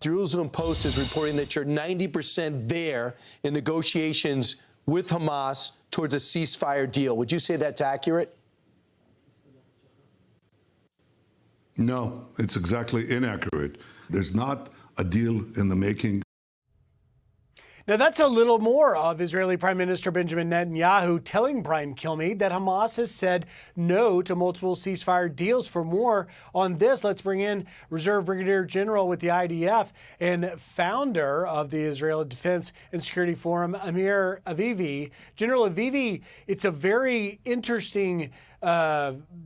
Jerusalem Post is reporting that you're 90% there in negotiations with Hamas towards a ceasefire deal. Would you say that's accurate? No, it's exactly inaccurate. There's not a deal in the making. Now, that's a little more of Israeli Prime Minister Benjamin Netanyahu telling Brian Kilmeade that Hamas has said no to multiple ceasefire deals. For more on this, let's bring in Reserve Brigadier General with the IDF and founder of the Israel Defense and Security Forum, Amir Avivi. General Avivi, it's a very interesting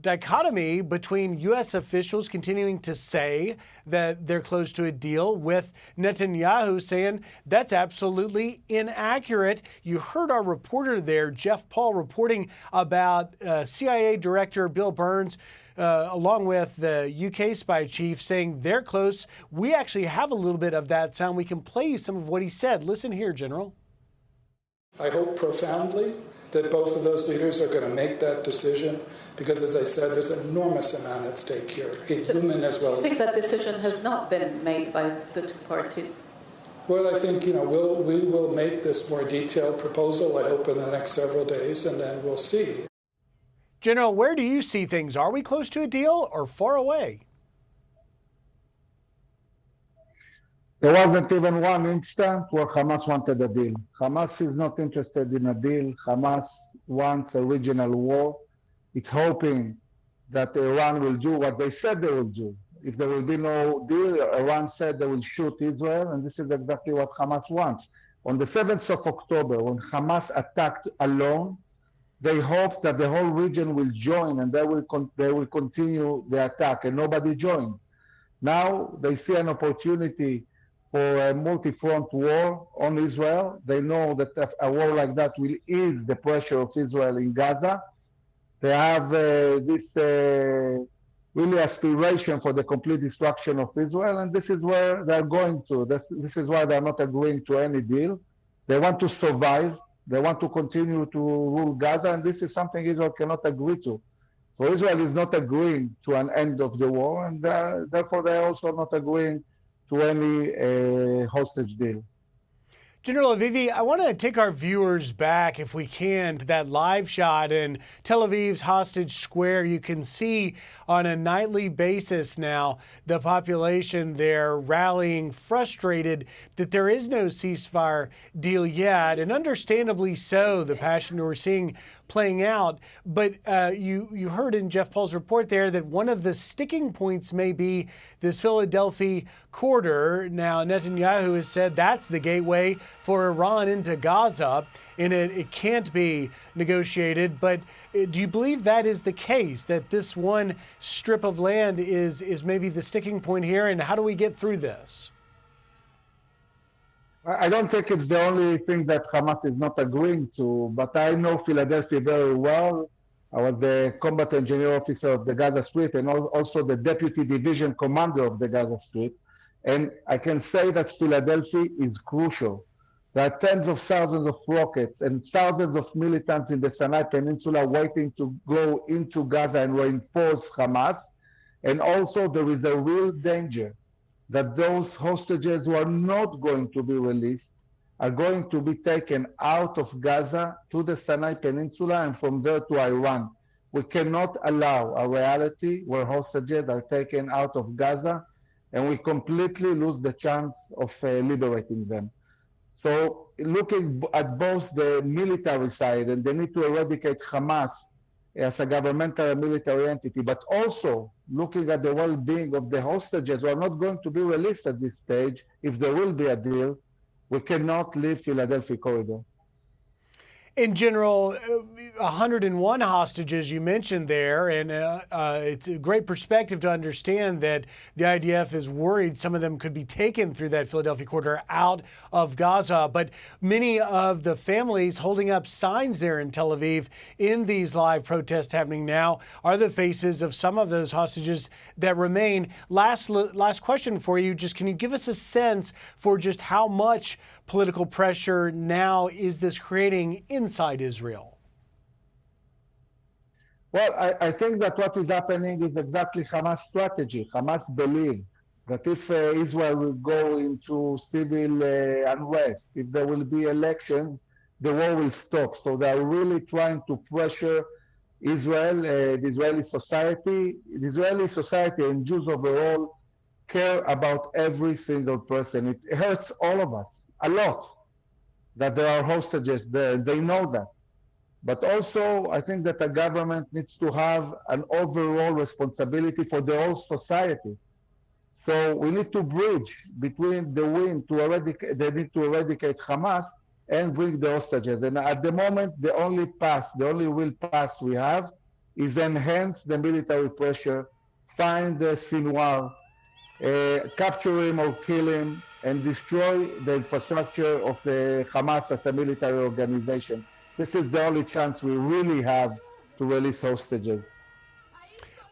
dichotomy between U.S. officials continuing to say that they're close to a deal with Netanyahu saying that's absolutely inaccurate. You heard our reporter there, Jeff Paul, reporting about CIA Director Bill Burns along with the UK spy chief saying they're close. We actually have a little bit of that sound. We can play you some of what he said. Listen here, General. I hope profoundly that both of those leaders are going to make that decision because, as I said, there's an enormous amount at stake here, human as well as... I think that decision has not been made by the two parties. Well, I think, we will make this more detailed proposal, I hope, in the next several days, and then we'll see. General, where do you see things? Are we close to a deal or far away? There wasn't even one instant where Hamas wanted a deal. Hamas is not interested in a deal. Hamas wants a regional war. It's hoping that Iran will do what they said they will do. If there will be no deal, Iran said they will shoot Israel, and this is exactly what Hamas wants. On the 7th of October, when Hamas attacked alone, they hoped that the whole region will join and they will continue the attack, and nobody joined. Now they see an opportunity for a multi-front war on Israel. They know that a war like that will ease the pressure of Israel in Gaza. They have this really aspiration for the complete destruction of Israel, and this is where they're going to. This is why they're not agreeing to any deal. They want to survive. They want to continue to rule Gaza, and this is something Israel cannot agree to. So Israel is not agreeing to an end of the war, and therefore they're also not agreeing to any hostage deal. General Avivi, I want to take our viewers back, if we can, to that live shot in Tel Aviv's Hostage Square. You can see on a nightly basis now the population there rallying, frustrated that there is no ceasefire deal yet, and understandably so, the passion we're seeing playing out. But you heard in Jeff Paul's report there that one of the sticking points may be this Philadelphia Corridor. Now, Netanyahu has said that's the gateway for Iran into Gaza, and it can't be negotiated. But do you believe that is the case, that this one strip of land is maybe the sticking point here, and how do we get through this? I don't think it's the only thing that Hamas is not agreeing to, but I know Philadelphia very well. I was the combat engineer officer of the Gaza Strip and also the deputy division commander of the Gaza Strip. And I can say that Philadelphia is crucial. There are tens of thousands of rockets and thousands of militants in the Sinai Peninsula waiting to go into Gaza and reinforce Hamas. And also there is a real danger that those hostages who are not going to be released are going to be taken out of Gaza to the Sinai Peninsula and from there to Iran. We cannot allow a reality where hostages are taken out of Gaza and we completely lose the chance of liberating them. So looking at both the military side and the need to eradicate Hamas as a governmental and military entity, but also looking at the well-being of the hostages who are not going to be released at this stage, if there will be a deal, we cannot leave Philadelphia Corridor. In general, 101 hostages you mentioned there, and it's a great perspective to understand that the IDF is worried some of them could be taken through that Philadelphia Corridor out of Gaza. But many of the families holding up signs there in Tel Aviv in these live protests happening now are the faces of some of those hostages that remain. Last question for you, just can you give us a sense for just how much political pressure now is this creating inside Israel? Well, I think that what is happening is exactly Hamas' strategy. Hamas believes that if Israel will go into civil unrest, if there will be elections, the war will stop. So they are really trying to pressure Israel, the Israeli society. The Israeli society and Jews overall care about every single person. It hurts all of us a lot that there are hostages there. They know that. But also, I think that the government needs to have an overall responsibility for the whole society. So we need to bridge between the wind to eradicate, they need to eradicate Hamas and bring the hostages. And at the moment, the only real path we have is enhance the military pressure, find the Sinwar, capture him or kill him, and destroy the infrastructure of the Hamas as a military organization. This is the only chance we really have to release hostages.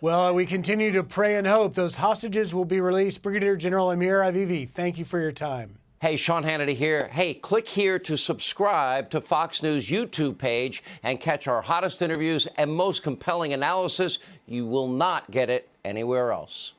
Well, we continue to pray and hope those hostages will be released. Brigadier General Amir Avivi, thank you for your time. Hey, Sean Hannity here. Hey, click here to subscribe to Fox News YouTube page and catch our hottest interviews and most compelling analysis. You will not get it anywhere else.